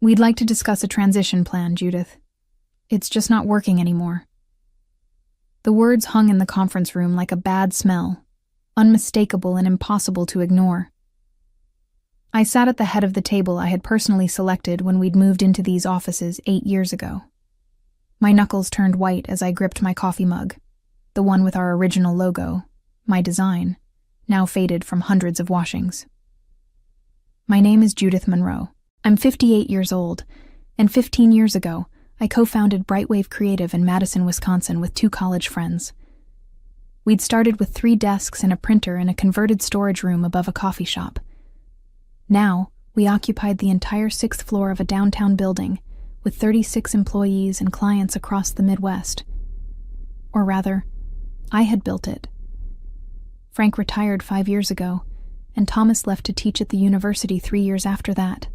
We'd like to discuss a transition plan, Judith. It's just not working anymore. The words hung in the conference room like a bad smell, unmistakable and impossible to ignore. I sat at the head of the table I had personally selected when we'd moved into these offices 8 years ago. My knuckles turned white as I gripped my coffee mug, the one with our original logo, my design, now faded from hundreds of washings. My name is Judith Monroe. I'm 58 years old, and 15 years ago, I co-founded Brightwave Creative in Madison, Wisconsin with 2 college friends. We'd started with 3 desks and a printer in a converted storage room above a coffee shop. Now, we occupied the entire 6th floor of a downtown building with 36 employees and clients across the Midwest. Or rather, I had built it. Frank retired 5 years ago, and Thomas left to teach at the university 3 years after that.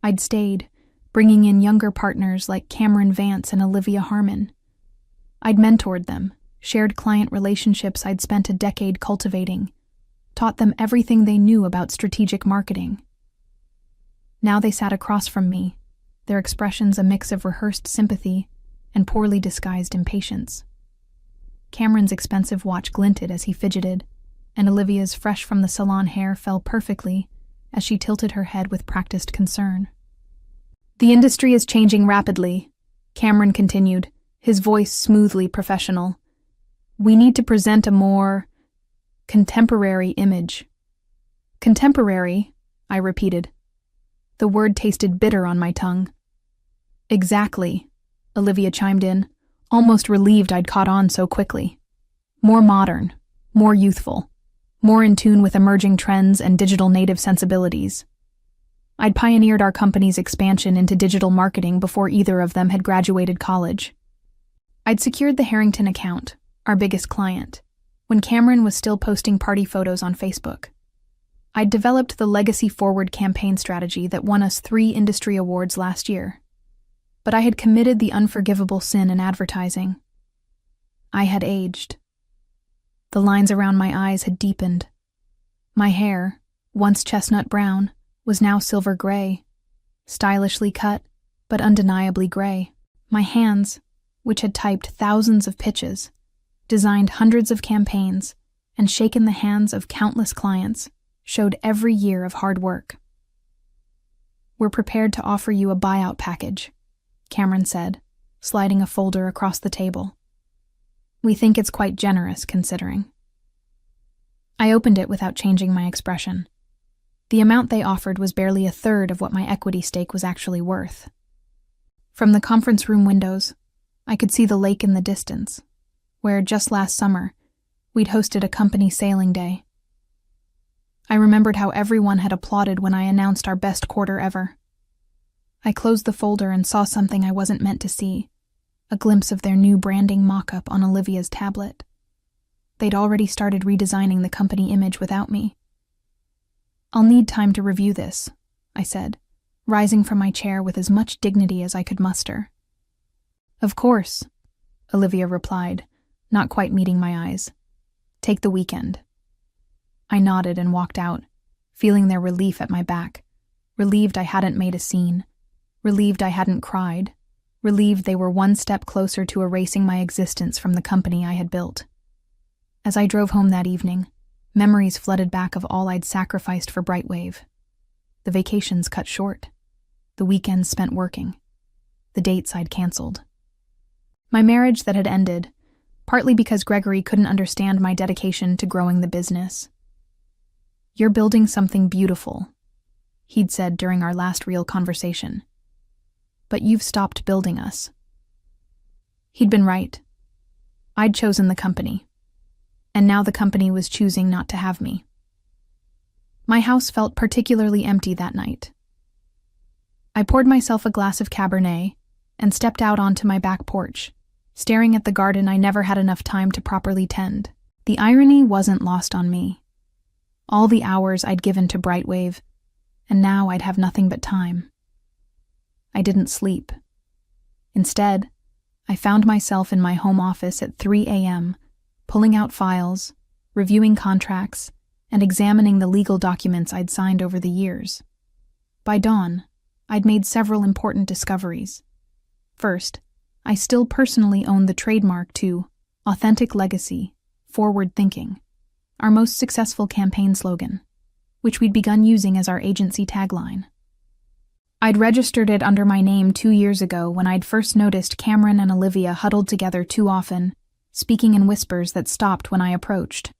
I'd stayed, bringing in younger partners like Cameron Vance and Olivia Harmon. I'd mentored them, shared client relationships I'd spent a decade cultivating, taught them everything they knew about strategic marketing. Now they sat across from me, their expressions a mix of rehearsed sympathy and poorly disguised impatience. Cameron's expensive watch glinted as he fidgeted, and Olivia's fresh-from-the-salon hair fell perfectly as she tilted her head with practiced concern. The industry is changing rapidly, Cameron continued, his voice smoothly professional. We need to present a more contemporary image. Contemporary, I repeated. The word tasted bitter on my tongue. Exactly, Olivia chimed in, almost relieved I'd caught on so quickly. More modern, more youthful, more in tune with emerging trends and digital native sensibilities. I'd pioneered our company's expansion into digital marketing before either of them had graduated college. I'd secured the Harrington account, our biggest client, when Cameron was still posting party photos on Facebook. I'd developed the Legacy Forward campaign strategy that won us 3 industry awards last year. But I had committed the unforgivable sin in advertising. I had aged. The lines around my eyes had deepened. My hair, once chestnut brown, was now silver gray, stylishly cut, but undeniably gray. My hands, which had typed thousands of pitches, designed hundreds of campaigns, and shaken the hands of countless clients, showed every year of hard work. We're prepared to offer you a buyout package, Cameron said, sliding a folder across the table. We think it's quite generous, considering. I opened it without changing my expression. The amount they offered was barely a third of what my equity stake was actually worth. From the conference room windows, I could see the lake in the distance, where just last summer, we'd hosted a company sailing day. I remembered how everyone had applauded when I announced our best quarter ever. I closed the folder and saw something I wasn't meant to see, a glimpse of their new branding mock-up on Olivia's tablet. They'd already started redesigning the company image without me. I'll need time to review this, I said, rising from my chair with as much dignity as I could muster. Of course, Olivia replied, not quite meeting my eyes. Take the weekend. I nodded and walked out, feeling their relief at my back, relieved I hadn't made a scene, relieved I hadn't cried, relieved they were one step closer to erasing my existence from the company I had built. As I drove home that evening, memories flooded back of all I'd sacrificed for Brightwave. The vacations cut short, the weekends spent working, the dates I'd canceled. My marriage that had ended, partly because Gregory couldn't understand my dedication to growing the business. You're building something beautiful, he'd said during our last real conversation. But you've stopped building us. He'd been right. I'd chosen the company, and now the company was choosing not to have me. My house felt particularly empty that night. I poured myself a glass of Cabernet and stepped out onto my back porch, staring at the garden I never had enough time to properly tend. The irony wasn't lost on me. All the hours I'd given to Brightwave, and now I'd have nothing but time. I didn't sleep. Instead, I found myself in my home office at 3 a.m., pulling out files, reviewing contracts, and examining the legal documents I'd signed over the years. By dawn, I'd made several important discoveries. First, I still personally owned the trademark to Authentic Legacy, Forward Thinking, our most successful campaign slogan, which we'd begun using as our agency tagline. I'd registered it under my name 2 years ago when I'd first noticed Cameron and Olivia huddled together too often, speaking in whispers that stopped when I approached.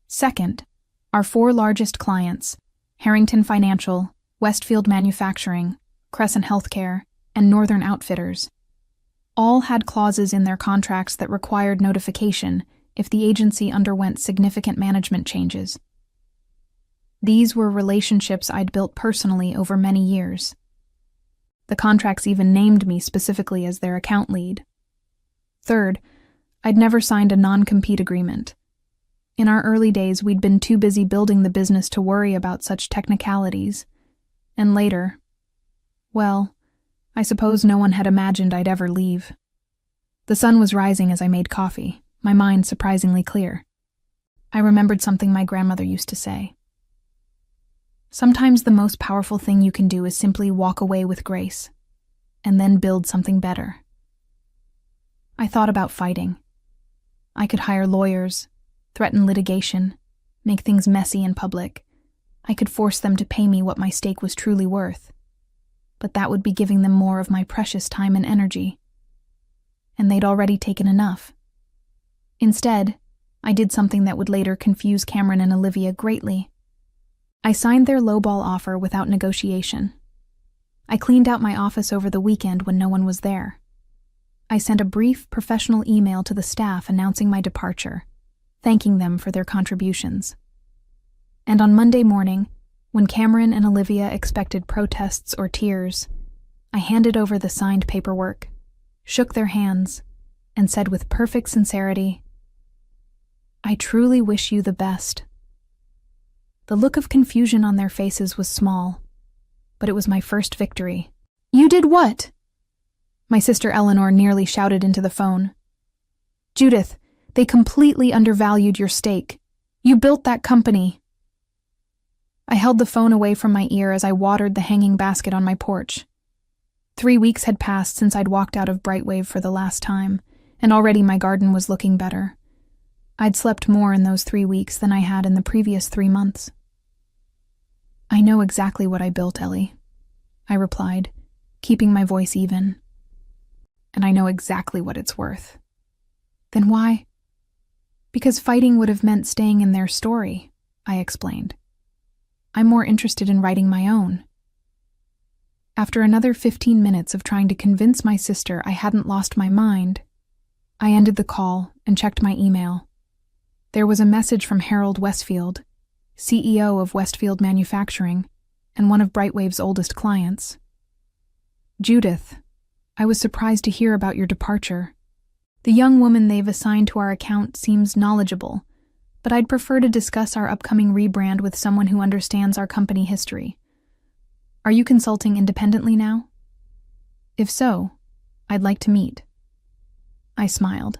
Second, our 4 largest clients, Harrington Financial, Westfield Manufacturing, Crescent Healthcare, and Northern Outfitters, all had clauses in their contracts that required notification if the agency underwent significant management changes. These were relationships I'd built personally over many years. The contracts even named me specifically as their account lead. Third, I'd never signed a non-compete agreement. In our early days, we'd been too busy building the business to worry about such technicalities. And later, well, I suppose no one had imagined I'd ever leave. The sun was rising as I made coffee, my mind surprisingly clear. I remembered something my grandmother used to say. Sometimes the most powerful thing you can do is simply walk away with grace, and then build something better. I thought about fighting. I could hire lawyers, threaten litigation, make things messy in public. I could force them to pay me what my stake was truly worth. But that would be giving them more of my precious time and energy. And they'd already taken enough. Instead, I did something that would later confuse Cameron and Olivia greatly. I signed their lowball offer without negotiation. I cleaned out my office over the weekend when no one was there. I sent a brief, professional email to the staff announcing my departure, thanking them for their contributions. And on Monday morning, when Cameron and Olivia expected protests or tears, I handed over the signed paperwork, shook their hands, and said with perfect sincerity, "I truly wish you the best." The look of confusion on their faces was small, but it was my first victory. "You did what?" My sister Eleanor nearly shouted into the phone. "Judith, they completely undervalued your stake. You built that company." I held the phone away from my ear as I watered the hanging basket on my porch. 3 weeks had passed since I'd walked out of Brightwave for the last time, and already my garden was looking better. I'd slept more in those 3 weeks than I had in the previous 3 months. "I know exactly what I built, Ellie," I replied, keeping my voice even. "And I know exactly what it's worth." "Then why?" "Because fighting would have meant staying in their story," I explained. "I'm more interested in writing my own." After another 15 minutes of trying to convince my sister I hadn't lost my mind, I ended the call and checked my email. There was a message from Harold Westfield, CEO of Westfield Manufacturing, and one of Brightwave's oldest clients. "Judith, I was surprised to hear about your departure. The young woman they've assigned to our account seems knowledgeable, but I'd prefer to discuss our upcoming rebrand with someone who understands our company history. Are you consulting independently now? If so, I'd like to meet." I smiled.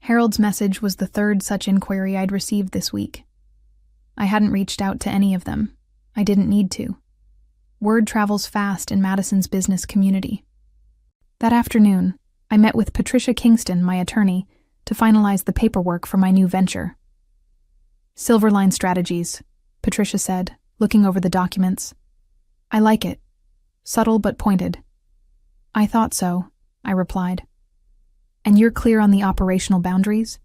Harold's message was the 3rd such inquiry I'd received this week. I hadn't reached out to any of them. I didn't need to. Word travels fast in Madison's business community. That afternoon, I met with Patricia Kingston, my attorney, to finalize the paperwork for my new venture. "Silverline Strategies," Patricia said, looking over the documents. "I like it. Subtle but pointed." "I thought so," I replied. "And you're clear on the operational boundaries?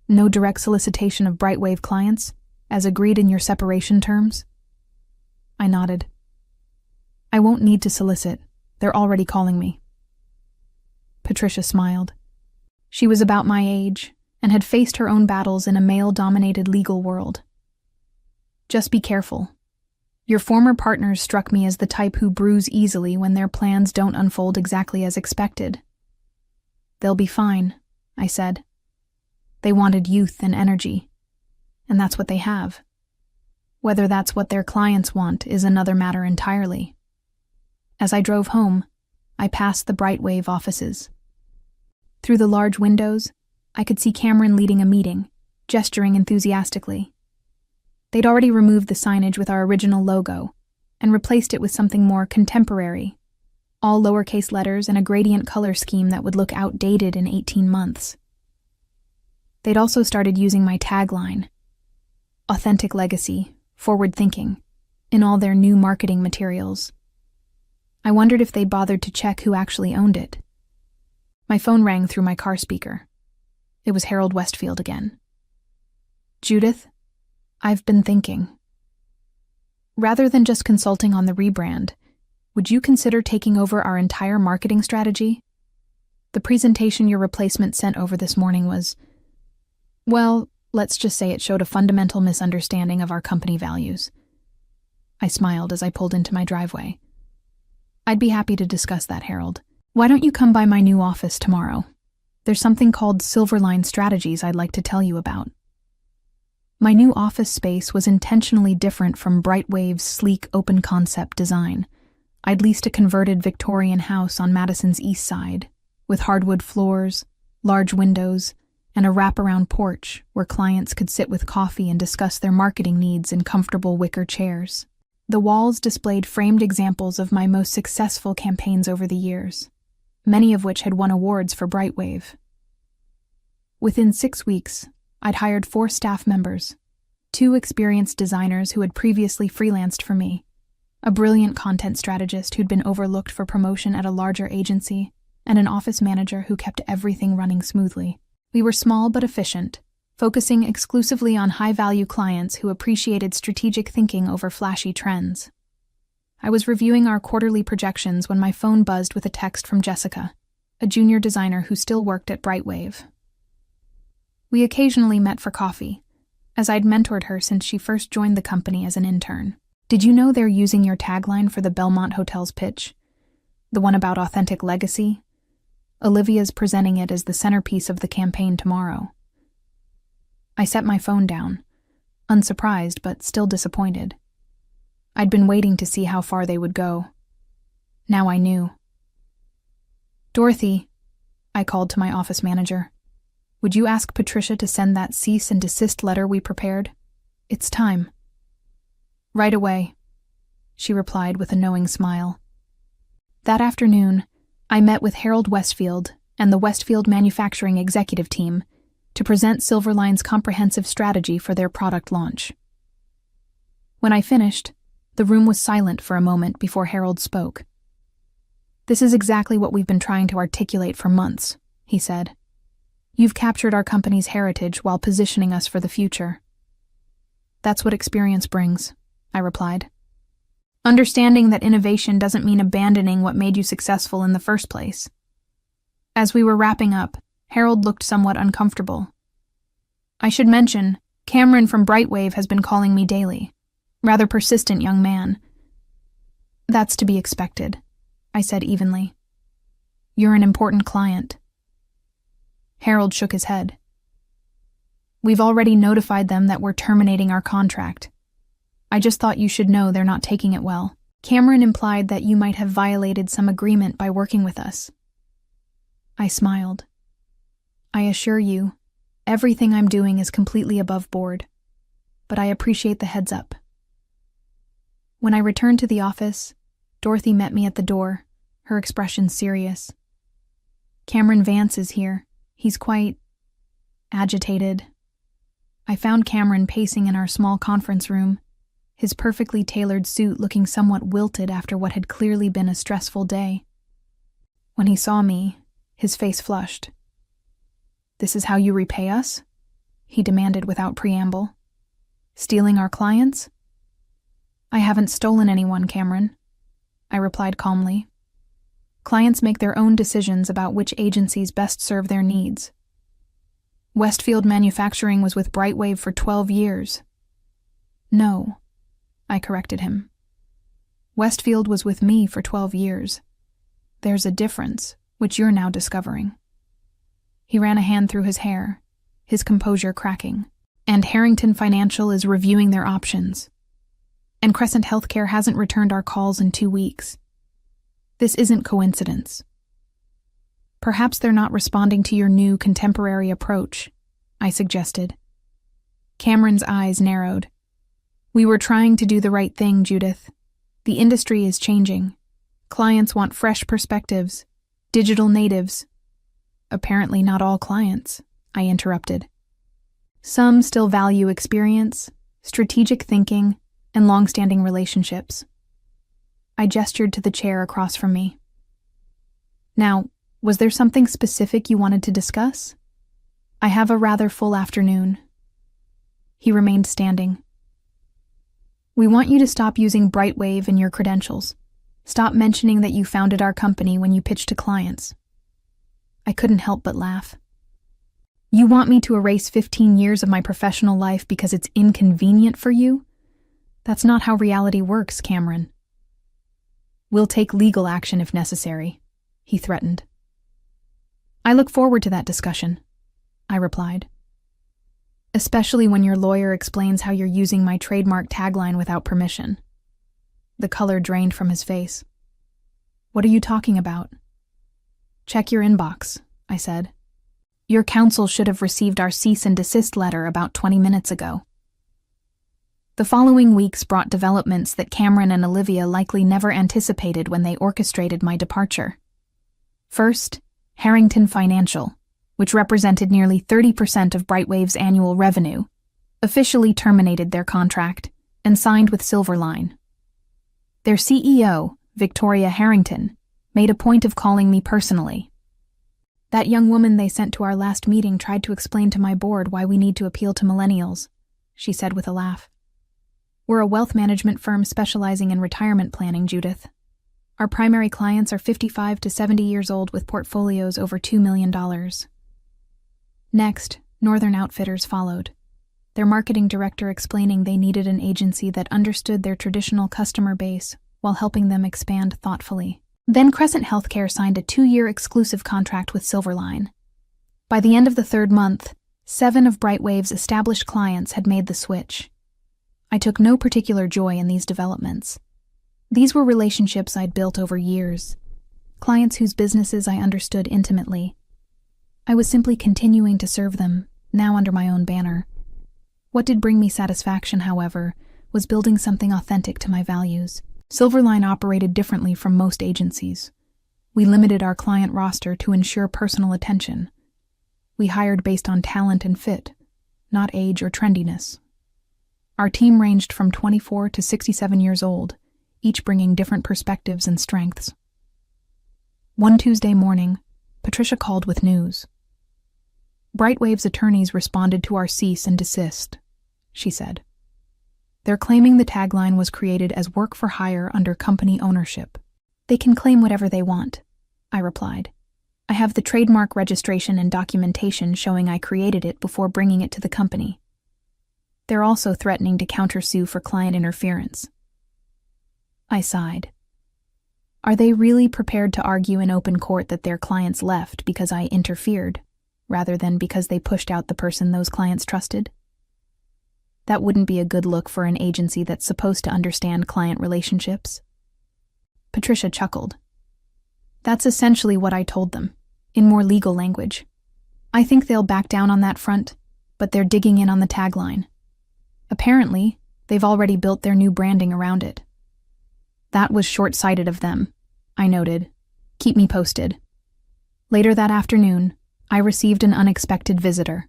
No direct solicitation of Brightwave clients, as agreed in your separation terms?" I nodded. "I won't need to solicit. They're already calling me." Patricia smiled. She was about my age and had faced her own battles in a male-dominated legal world. "Just be careful. Your former partners struck me as the type who bruise easily when their plans don't unfold exactly as expected." "They'll be fine," I said. "They wanted youth and energy, and that's what they have. Whether that's what their clients want is another matter entirely." As I drove home, I passed the Brightwave offices. Through the large windows, I could see Cameron leading a meeting, gesturing enthusiastically. They'd already removed the signage with our original logo, and replaced it with something more contemporary, all lowercase letters and a gradient color scheme that would look outdated in 18 months. They'd also started using my tagline, authentic legacy, forward thinking, in all their new marketing materials. I wondered if they'd bothered to check who actually owned it. My phone rang through my car speaker. It was Harold Westfield again. "Judith, I've been thinking. Rather than just consulting on the rebrand, would you consider taking over our entire marketing strategy? The presentation your replacement sent over this morning was, well, let's just say it showed a fundamental misunderstanding of our company values." I smiled as I pulled into my driveway. "I'd be happy to discuss that, Harold. Why don't you come by my new office tomorrow? There's something called Silverline Strategies I'd like to tell you about." My new office space was intentionally different from Brightwave's sleek open-concept design. I'd leased a converted Victorian house on Madison's east side, with hardwood floors, large windows, and a wraparound porch where clients could sit with coffee and discuss their marketing needs in comfortable wicker chairs. The walls displayed framed examples of my most successful campaigns over the years, many of which had won awards for Brightwave. Within 6 weeks, I'd hired 4 staff members, 2 experienced designers who had previously freelanced for me, a brilliant content strategist who'd been overlooked for promotion at a larger agency, and an office manager who kept everything running smoothly. We were small but efficient, focusing exclusively on high-value clients who appreciated strategic thinking over flashy trends. I was reviewing our quarterly projections when my phone buzzed with a text from Jessica, a junior designer who still worked at Brightwave. We occasionally met for coffee, as I'd mentored her since she first joined the company as an intern. "Did you know they're using your tagline for the Belmont Hotel's pitch? The one about authentic legacy? Olivia's presenting it as the centerpiece of the campaign tomorrow." I set my phone down, unsurprised but still disappointed. I'd been waiting to see how far they would go. Now I knew. "Dorothy," I called to my office manager, "would you ask Patricia to send that cease and desist letter we prepared? It's time." "Right away," she replied with a knowing smile. That afternoon, I met with Harold Westfield and the Westfield Manufacturing Executive Team to present Silverline's comprehensive strategy for their product launch. When I finished, the room was silent for a moment before Harold spoke. "This is exactly what we've been trying to articulate for months," he said. "You've captured our company's heritage while positioning us for the future." "That's what experience brings," I replied. "Understanding that innovation doesn't mean abandoning what made you successful in the first place." As we were wrapping up, Harold looked somewhat uncomfortable. "I should mention, Cameron from Brightwave has been calling me daily. Rather persistent young man." "That's to be expected," I said evenly. "You're an important client." Harold shook his head. "We've already notified them that we're terminating our contract. I just thought you should know they're not taking it well. Cameron implied that you might have violated some agreement by working with us." I smiled. "I assure you, everything I'm doing is completely above board, but I appreciate the heads up." When I returned to the office, Dorothy met me at the door, her expression serious. "Cameron Vance is here. He's quite agitated." I found Cameron pacing in our small conference room, his perfectly tailored suit looking somewhat wilted after what had clearly been a stressful day. When he saw me, his face flushed. "This is how you repay us?" he demanded without preamble. "Stealing our clients?" "I haven't stolen anyone, Cameron," I replied calmly. "Clients make their own decisions about which agencies best serve their needs. Westfield Manufacturing was with Brightwave for 12 years. "No," I corrected him. "Westfield was with me for 12 years. There's a difference, which you're now discovering." He ran a hand through his hair, his composure cracking. "And Harrington Financial is reviewing their options. And Crescent Healthcare hasn't returned our calls in 2 weeks. This isn't coincidence. Perhaps they're not responding to your new contemporary approach," I suggested. Cameron's eyes narrowed. "We were trying to do the right thing, Judith. The industry is changing. Clients want fresh perspectives, digital natives. Apparently not all clients, I interrupted. Some still value experience, strategic thinking, and long-standing relationships. I gestured to the chair across from me. Now, was there something specific you wanted to discuss? I have a rather full afternoon. He remained standing. We want you to stop using Brightwave in your credentials. Stop mentioning that you founded our company when you pitch to clients. I couldn't help but laugh. You want me to erase 15 years of my professional life because it's inconvenient for you? That's not how reality works, Cameron. We'll take legal action if necessary, he threatened. I look forward to that discussion, I replied. Especially when your lawyer explains how you're using my trademark tagline without permission. The color drained from his face. What are you talking about? Check your inbox, I said. Your counsel should have received our cease and desist letter about 20 minutes ago. The following weeks brought developments that Cameron and Olivia likely never anticipated when they orchestrated my departure. First, Harrington Financial, which represented nearly 30% of Brightwave's annual revenue, officially terminated their contract and signed with Silverline. Their CEO, Victoria Harrington, made a point of calling me personally. That young woman they sent to our last meeting tried to explain to my board why we need to appeal to millennials, she said with a laugh. We're a wealth management firm specializing in retirement planning, Judith. Our primary clients are 55 to 70 years old with portfolios over $2 million. Next, Northern Outfitters followed, their marketing director explaining they needed an agency that understood their traditional customer base while helping them expand thoughtfully. Then Crescent Healthcare signed a 2-year exclusive contract with Silverline. By the end of the 3rd month, 7 of Brightwave's established clients had made the switch. I took no particular joy in these developments. These were relationships I'd built over years, clients whose businesses I understood intimately. I was simply continuing to serve them, now under my own banner. What did bring me satisfaction, however, was building something authentic to my values. Silverline operated differently from most agencies. We limited our client roster to ensure personal attention. We hired based on talent and fit, not age or trendiness. Our team ranged from 24 to 67 years old, each bringing different perspectives and strengths. One Tuesday morning, Patricia called with news. Brightwave's attorneys responded to our cease and desist, she said. They're claiming the tagline was created as work for hire under company ownership. They can claim whatever they want, I replied. I have the trademark registration and documentation showing I created it before bringing it to the company. They're also threatening to countersue for client interference. I sighed. Are they really prepared to argue in open court that their clients left because I interfered, rather than because they pushed out the person those clients trusted? That wouldn't be a good look for an agency that's supposed to understand client relationships. Patricia chuckled. That's essentially what I told them, in more legal language. I think they'll back down on that front, but they're digging in on the tagline. Apparently, they've already built their new branding around it. That was short-sighted of them, I noted. Keep me posted. Later that afternoon, I received an unexpected visitor.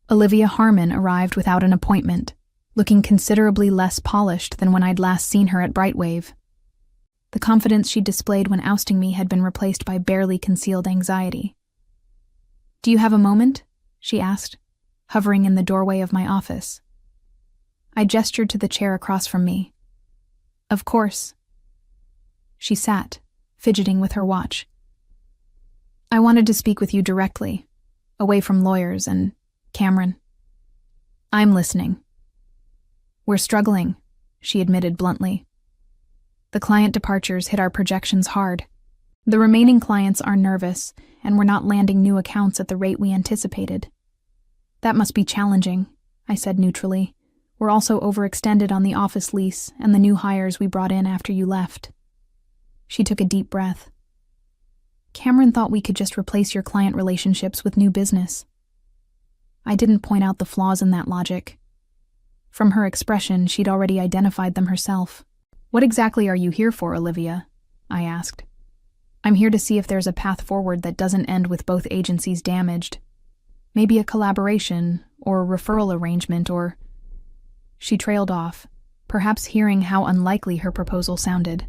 Olivia Harmon arrived without an appointment, looking considerably less polished than when I'd last seen her at Brightwave. The confidence she displayed when ousting me had been replaced by barely concealed anxiety. Do you have a moment? She asked, hovering in the doorway of my office. I gestured to the chair across from me. Of course. She sat, fidgeting with her watch. I wanted to speak with you directly, away from lawyers and Cameron. I'm listening. We're struggling, she admitted bluntly. The client departures hit our projections hard. The remaining clients are nervous, and we're not landing new accounts at the rate we anticipated. That must be challenging, I said neutrally. We're also overextended on the office lease and the new hires we brought in after you left. She took a deep breath. Cameron thought we could just replace your client relationships with new business. I didn't point out the flaws in that logic. From her expression, she'd already identified them herself. What exactly are you here for, Olivia? I asked. I'm here to see if there's a path forward that doesn't end with both agencies damaged. Maybe a collaboration, or referral arrangement, or... She trailed off, perhaps hearing how unlikely her proposal sounded.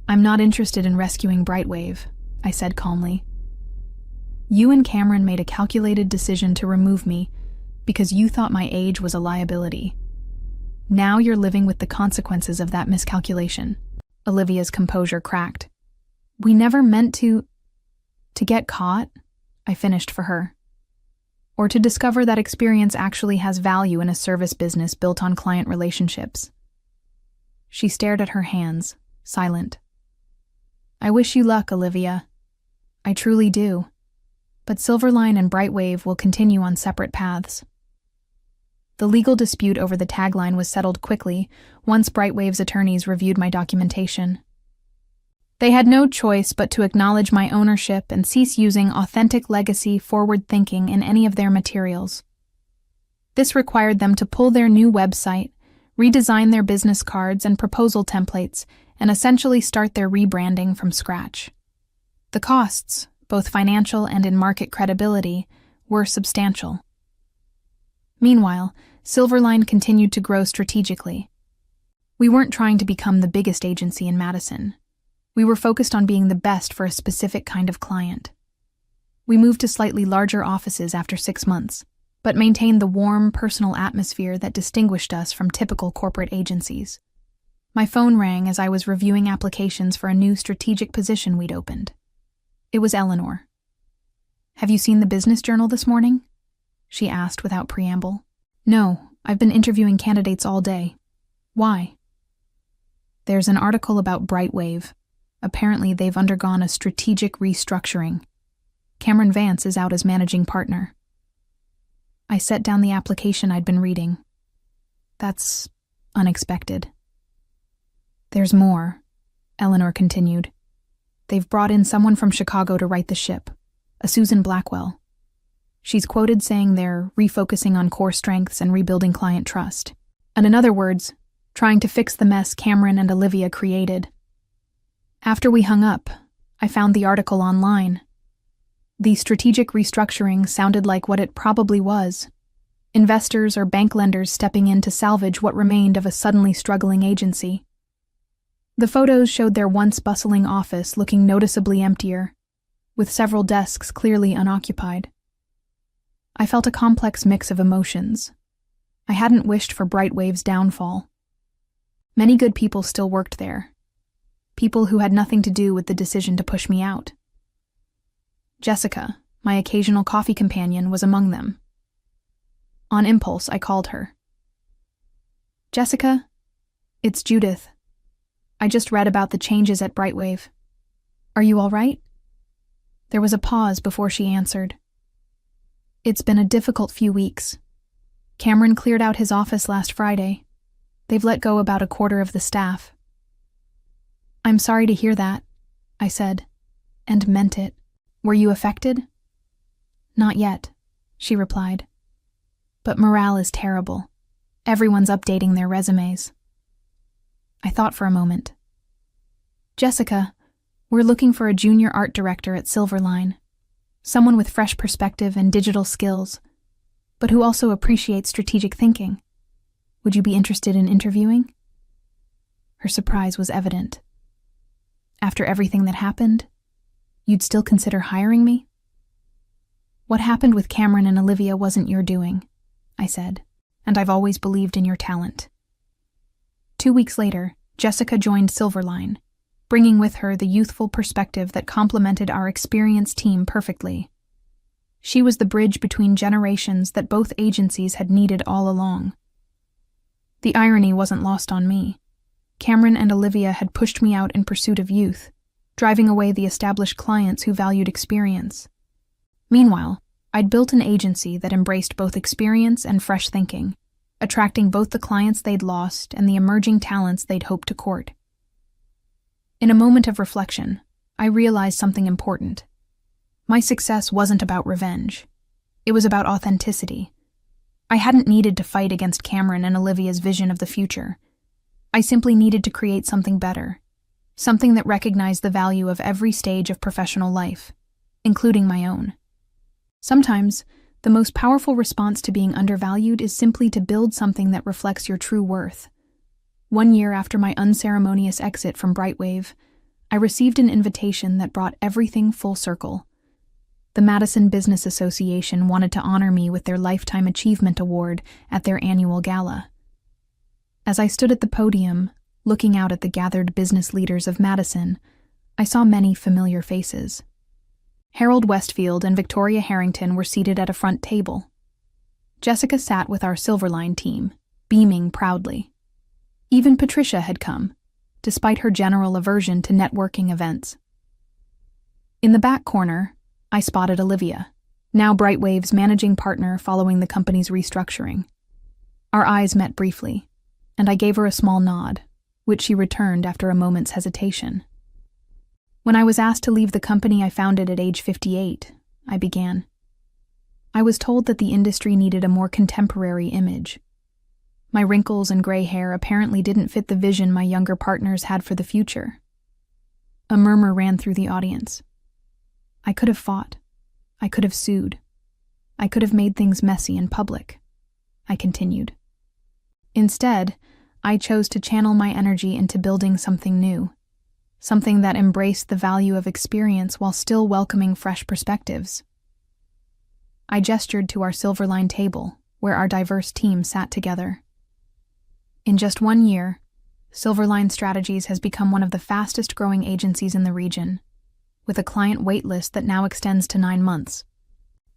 I'm not interested in rescuing Brightwave, I said calmly. You and Cameron made a calculated decision to remove me because you thought my age was a liability. Now you're living with the consequences of that miscalculation. Olivia's composure cracked. We never meant to get caught, I finished for her. Or to discover that experience actually has value in a service business built on client relationships. She stared at her hands, silent. I wish you luck, Olivia. I truly do. But Silverline and Brightwave will continue on separate paths. The legal dispute over the tagline was settled quickly once Brightwave's attorneys reviewed my documentation. They had no choice but to acknowledge my ownership and cease using authentic legacy forward thinking in any of their materials. This required them to pull their new website, redesign their business cards and proposal templates, and essentially start their rebranding from scratch. The costs, both financial and in market credibility, were substantial. Meanwhile, Silverline continued to grow strategically. We weren't trying to become the biggest agency in Madison. We were focused on being the best for a specific kind of client. We moved to slightly larger offices after 6 months, but maintained the warm, personal atmosphere that distinguished us from typical corporate agencies. My phone rang as I was reviewing applications for a new strategic position we'd opened. It was Eleanor. Have you seen the business journal this morning? She asked without preamble. No, I've been interviewing candidates all day. Why? There's an article about Brightwave. Apparently they've undergone a strategic restructuring. Cameron Vance is out as managing partner. I set down the application I'd been reading. That's unexpected. There's more, Eleanor continued. They've brought in someone from Chicago to right the ship, a Susan Blackwell. She's quoted saying they're refocusing on core strengths and rebuilding client trust. And in other words, trying to fix the mess Cameron and Olivia created. After we hung up, I found the article online. The strategic restructuring sounded like what it probably was. Investors or bank lenders stepping in to salvage what remained of a suddenly struggling agency. The photos showed their once bustling office looking noticeably emptier, with several desks clearly unoccupied. I felt a complex mix of emotions. I hadn't wished for Brightwave's downfall. Many good people still worked there. People who had nothing to do with the decision to push me out. Jessica, my occasional coffee companion, was among them. On impulse, I called her. Jessica, it's Judith. I just read about the changes at Brightwave. Are you all right? There was a pause before she answered. It's been a difficult few weeks. Cameron cleared out his office last Friday. They've let go about a quarter of the staff. I'm sorry to hear that, I said, and meant it. Were you affected? Not yet, she replied. But morale is terrible. Everyone's updating their resumes. I thought for a moment. Jessica, we're looking for a junior art director at Silverline. Someone with fresh perspective and digital skills, but who also appreciates strategic thinking. Would you be interested in interviewing? Her surprise was evident. After everything that happened, you'd still consider hiring me? What happened with Cameron and Olivia wasn't your doing, I said, and I've always believed in your talent. 2 weeks later, Jessica joined Silverline, bringing with her the youthful perspective that complemented our experienced team perfectly. She was the bridge between generations that both agencies had needed all along. The irony wasn't lost on me. Cameron and Olivia had pushed me out in pursuit of youth, driving away the established clients who valued experience. Meanwhile, I'd built an agency that embraced both experience and fresh thinking, attracting both the clients they'd lost and the emerging talents they'd hoped to court. In a moment of reflection, I realized something important. My success wasn't about revenge. It was about authenticity. I hadn't needed to fight against Cameron and Olivia's vision of the future. I simply needed to create something better, something that recognized the value of every stage of professional life, including my own. Sometimes, the most powerful response to being undervalued is simply to build something that reflects your true worth. 1 year after my unceremonious exit from Brightwave, I received an invitation that brought everything full circle. The Madison Business Association wanted to honor me with their Lifetime Achievement Award at their annual gala. As I stood at the podium, looking out at the gathered business leaders of Madison, I saw many familiar faces. Harold Westfield and Victoria Harrington were seated at a front table. Jessica sat with our Silverline team, beaming proudly. Even Patricia had come, despite her general aversion to networking events. In the back corner, I spotted Olivia, now Brightwave's managing partner following the company's restructuring. Our eyes met briefly, and I gave her a small nod, which she returned after a moment's hesitation. When I was asked to leave the company I founded at age 58, I began. I was told that the industry needed a more contemporary image. My wrinkles and gray hair apparently didn't fit the vision my younger partners had for the future. A murmur ran through the audience. I could have fought. I could have sued. I could have made things messy in public. I continued. Instead, I chose to channel my energy into building something new, something that embraced the value of experience while still welcoming fresh perspectives. I gestured to our Silverline table, where our diverse team sat together. In just 1 year, Silverline Strategies has become one of the fastest-growing agencies in the region, with a client waitlist that now extends to 9 months.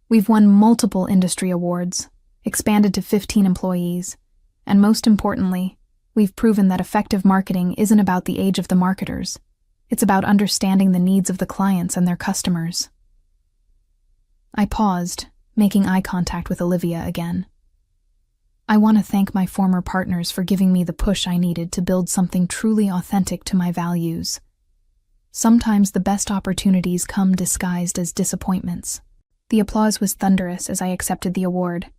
We've won multiple industry awards, expanded to 15 employees, and most importantly, we've proven that effective marketing isn't about the age of the marketers. It's about understanding the needs of the clients and their customers. I paused, making eye contact with Olivia again. I want to thank my former partners for giving me the push I needed to build something truly authentic to my values. Sometimes the best opportunities come disguised as disappointments. The applause was thunderous as I accepted the award,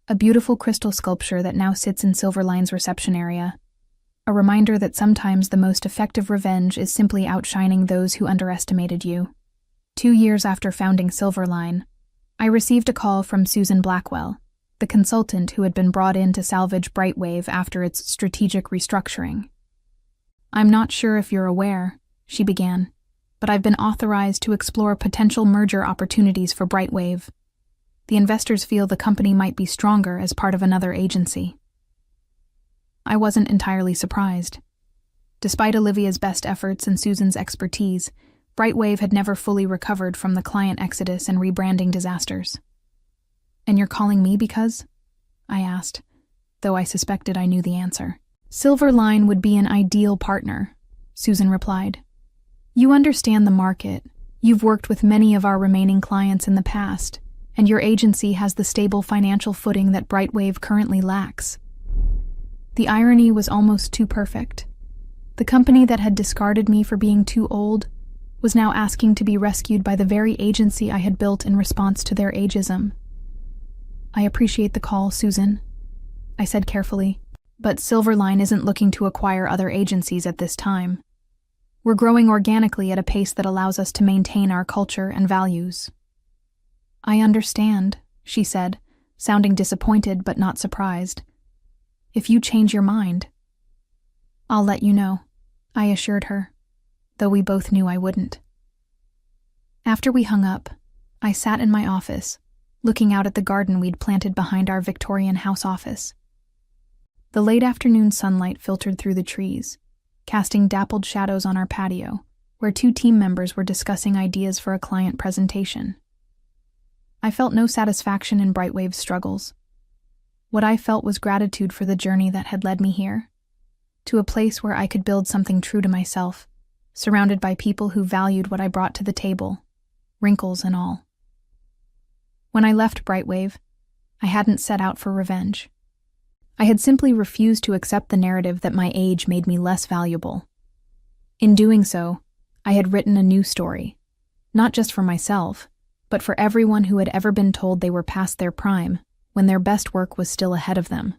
a beautiful crystal sculpture that now sits in Silverline's reception area, a reminder that sometimes the most effective revenge is simply outshining those who underestimated you. 2 years after founding Silverline, I received a call from Susan Blackwell, the consultant who had been brought in to salvage Brightwave after its strategic restructuring. "I'm not sure if you're aware," she began, "but I've been authorized to explore potential merger opportunities for Brightwave. The investors feel the company might be stronger as part of another agency." I wasn't entirely surprised. Despite Olivia's best efforts and Susan's expertise, Brightwave had never fully recovered from the client exodus and rebranding disasters. "And you're calling me because?" I asked, though I suspected I knew the answer. "Silverline would be an ideal partner," Susan replied. "You understand the market, you've worked with many of our remaining clients in the past, and your agency has the stable financial footing that Brightwave currently lacks." The irony was almost too perfect. The company that had discarded me for being too old was now asking to be rescued by the very agency I had built in response to their ageism. "I appreciate the call, Susan," I said carefully, "but Silverline isn't looking to acquire other agencies at this time. We're growing organically at a pace that allows us to maintain our culture and values." "I understand," she said, sounding disappointed but not surprised. "If you change your mind." "I'll let you know," I assured her, though we both knew I wouldn't. After we hung up, I sat in my office, looking out at the garden we'd planted behind our Victorian house office. The late afternoon sunlight filtered through the trees, casting dappled shadows on our patio, where 2 team members were discussing ideas for a client presentation. I felt no satisfaction in Brightwave's struggles. What I felt was gratitude for the journey that had led me here, to a place where I could build something true to myself, surrounded by people who valued what I brought to the table, wrinkles and all. When I left Brightwave, I hadn't set out for revenge. I had simply refused to accept the narrative that my age made me less valuable. In doing so, I had written a new story, not just for myself, but for everyone who had ever been told they were past their prime when their best work was still ahead of them.